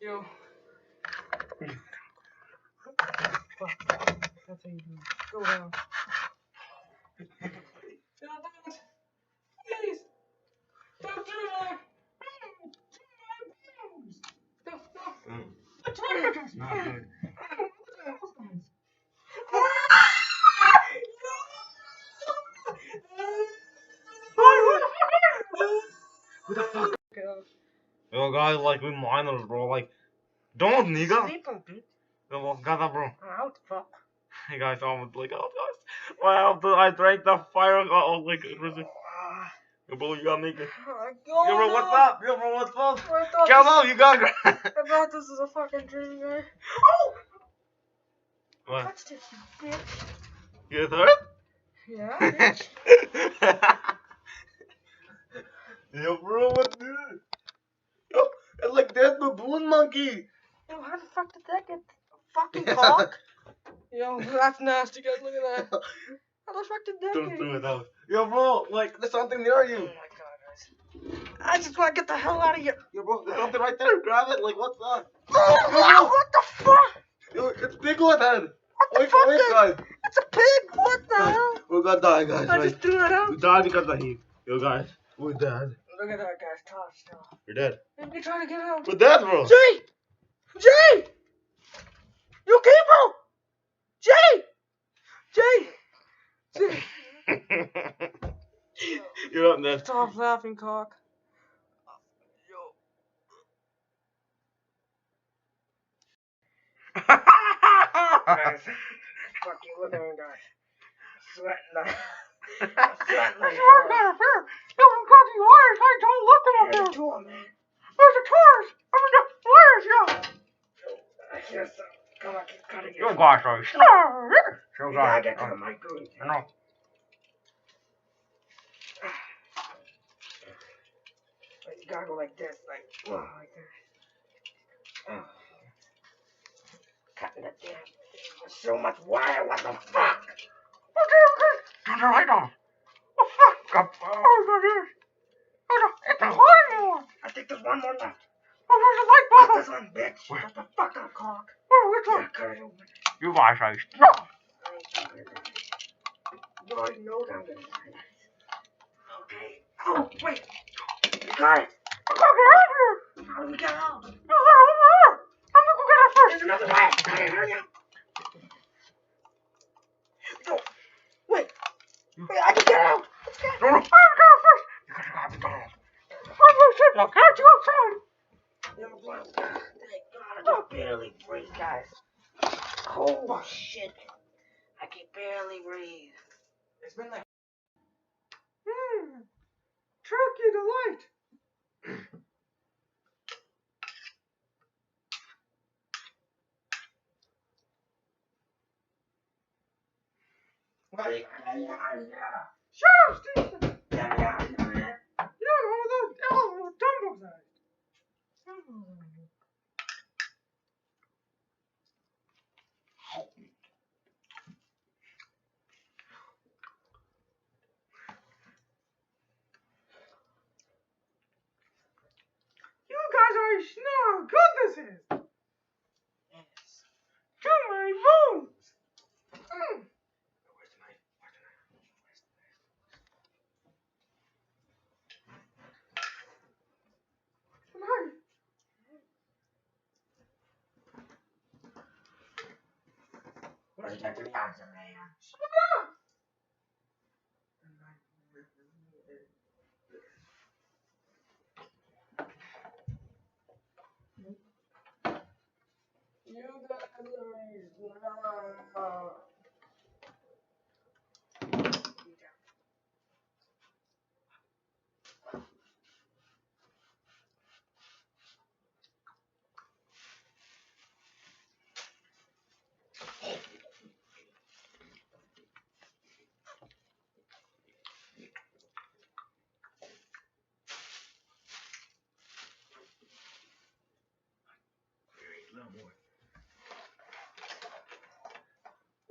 Yo. That's how you do it. Go down. Please. Don't do that. Not good. Who the fuck? Yo, guys, like, we minors, bro. Like, don't, nigga. Sleep on, dude. Yo, what bro? How the fuck? Hey, guys, I'm like, oh, guys. Wow, I drank the fire. Oh, like, yo, bro, you gotta make it. Yo, bro, what's up? Yo, bro, what's up? Come on, you gotta grab. I thought this was a fucking dream, guy. Oh! What? Touched it, you bitch. You heard? Yeah, bitch. Yo, bro, what's this? Yo, it's like that baboon monkey. Yo, how the fuck did that get fucking cock? Yo, that's nasty, guys. Look at that. How the fuck did that Don't get? do it, though. Yo, bro, like, there's something near you. Oh my god, guys. I just want to get the hell out of here. Yo, bro, there's something right there. Grab it. Like, what's that? Oh, wow, what the fuck? Yo, it's Piglet head. What the fuck? Guys. It's a pig. What the hell? We're gonna die, guys. I just threw it out. We died because of heat. Yo, guys, we're dead. Look at that guy's top still. We're dead. Maybe trying to get out. We're dead, bro. Jay! Jay! You okay, bro? Jay! Jay! Jay! You're up next. Stop laughing, cock. Guys, fucking look at me, guys. Sweating now. Sweating like hell. You've got the wires. I don't look them up There's a there. tour, man. There's a tours. I mean, the wires, yeah. I hear some. Come on, keep cutting it. Yo, gosh, sorry. You gotta get to the micro. I know. You gotta go like this, like this. Cutting the damn. There's so much wire. What the fuck? Okay. Turn the light off. Oh, fuck. Oh, my goodness. It's a hard one. I think there's one more left. Oh, there's a light bulb. Cut this one, bitch. Where? Shut the fuck up, cock. Oh, which one? Yeah, cut it open. You guys are stop. You already know that I'm gonna die. Okay. Oh, wait. You got it. I can't get out here. How do we get out? You're there over there. I'm gonna go get it first. There's another way. Okay, hurry up. No. Wait. Wait, I can get out. Let's get out. No, I gotta go first. You gotta grab the door. Now, can't you outside? No, bro. Thank God I can barely breathe, guys. Oh, shit. I can barely breathe. It's been like... Turkey delight. Shut up, Stephen. You don't know the hell Dumbo's at. You guys already know how good this is. Yes. Too many bones. Where's the knife? Where's the answer, man? You guys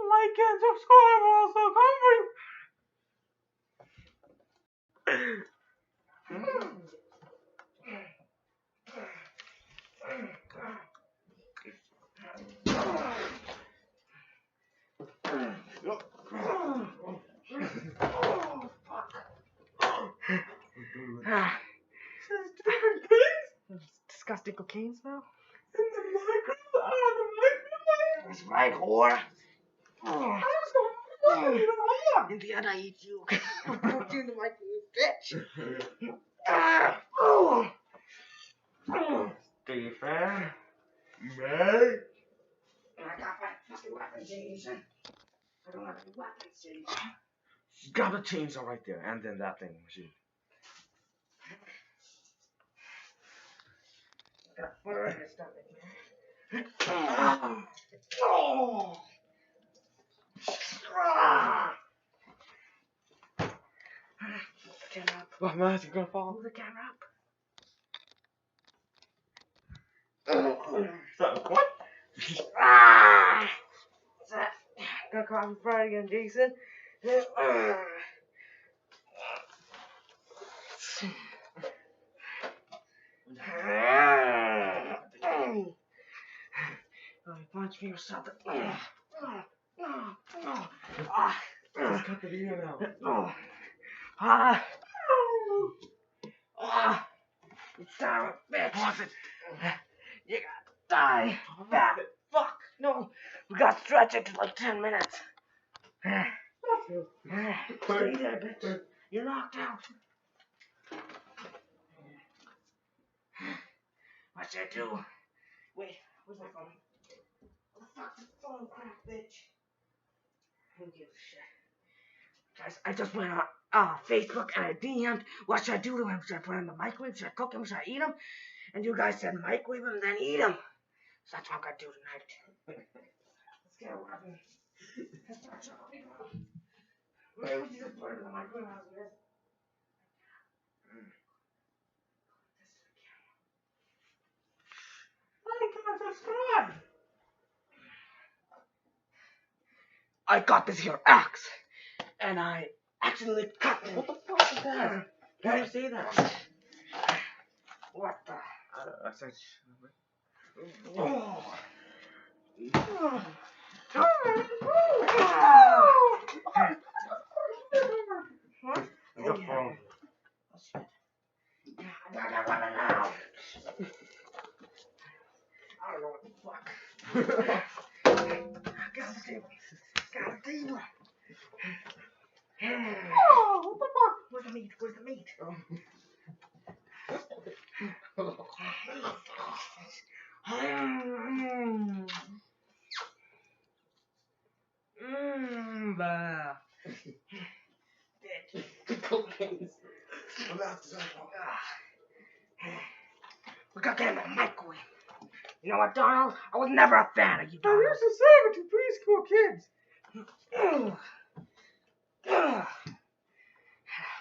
Like and subscribe also. Come bring. disgusting cocaine smell? In the microwave? Oh, the microwave? That's right, whore. I was going to eat a whore. In the end, I eat you. Put you in the microwave, bitch. Stephen? May? I got my fucking weapon, Jason. I don't have any weapons, Jason. You got the chainsaw right there, and then that thing machine. I got fur in my stomach, man. Move the camera up. Oh, man, you're gonna fall. Move the camera up. What? What's that? Gonna call me Friday again, Jason. Punch me or something. Let's cut the video now. You son of a bitch. Pause it. You gotta die. Fat fuck. No, we gotta stretch it to like 10 minutes. Stay there, bitch. You're knocked out. What should I do? Wait, where's my phone? What the fuck's the phone crap, bitch? Who gives a shit? Guys, I just went on Facebook and I DM'd. What should I do to him? Should I put him in the microwave? Should I cook him? Should I eat him? And you guys said microwave him, then eat him. So that's what I'm gonna do tonight. Let's get a weapon. Let's start chopping him up. Maybe we just put him in the microwave as it is. Like and subscribe. I got this here axe, and I accidentally cut him. What the fuck is that? Why do you say that? What the? I said. Oh. What? The phone. Oh, shit. I got that weapon now. I don't know what the fuck. Got the table. Got the table. Oh, what the fuck? Where's the meat? Where's the meat? Cocaine. We gotta get in the microwave. You know what, Donald? I was never a fan of you, I Donald. used to save it to preschool kids.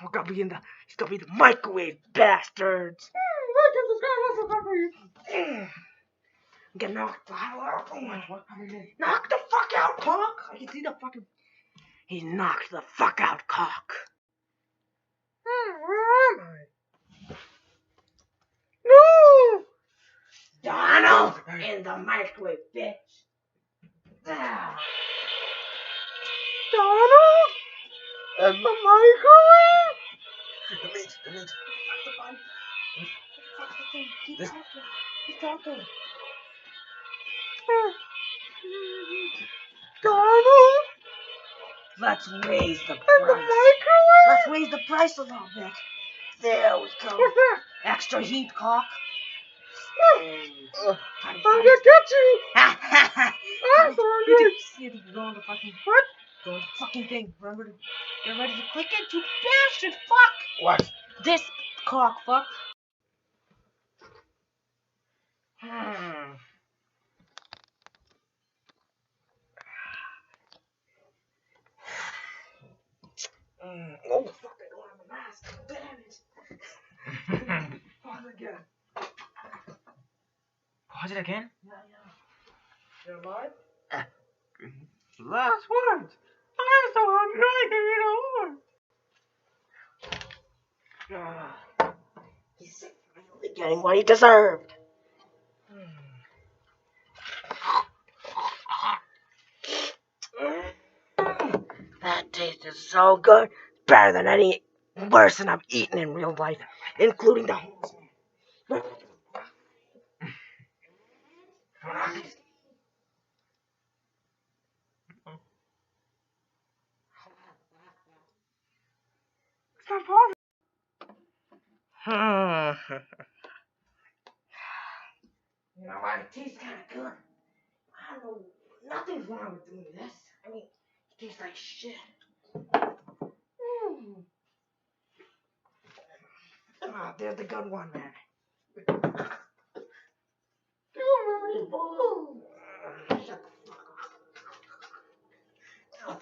We're gonna be in the. It's gonna be the microwave, bastards. Like and subscribe. What's the for you? Get knocked the hell out. What? Knock the fuck out, cock. I can see the fucking. He knocked the fuck out, cock. Where am I? No! Donald in the microwave, bitch. Donald? In the microwave? The meat. Keep This- talking. Keep talking. Donald? Let's raise the In the price. microwave? Let's raise the price a little bit. There we go. What's that? Extra heat, cock. I'm gonna get you! I'm You sorry. can go on the fucking. What? Go on the fucking thing. Remember to. Get ready to click it, you bastard. Fuck. What? This cock, fuck. Oh, fuck, I don't have a mask. Damn it. Pause again. Pause it again? Yeah. You're alive? Last words. I'm so hungry I can eat a horse. He's finally getting what he deserved. That tasted so good. Better than any person I've eaten in real life, including the homeless man. You know what? It tastes kind of good. I don't know. Nothing's wrong with doing this. I mean, it tastes like shit. Ah, there's the good one, man. Shut the fuck up.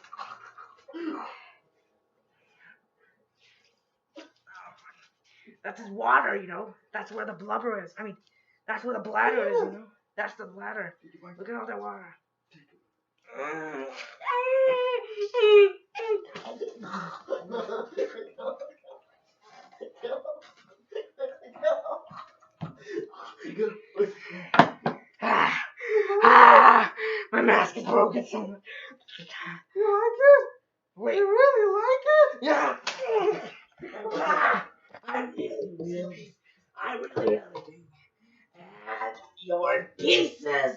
That's his water, you know. That's where the blubber is. I mean, that's where the bladder is, you know. That's the bladder. Look at all that water. My mask is broken so much. You like it? Wait. You really like it? Yeah. I really do. And your pieces.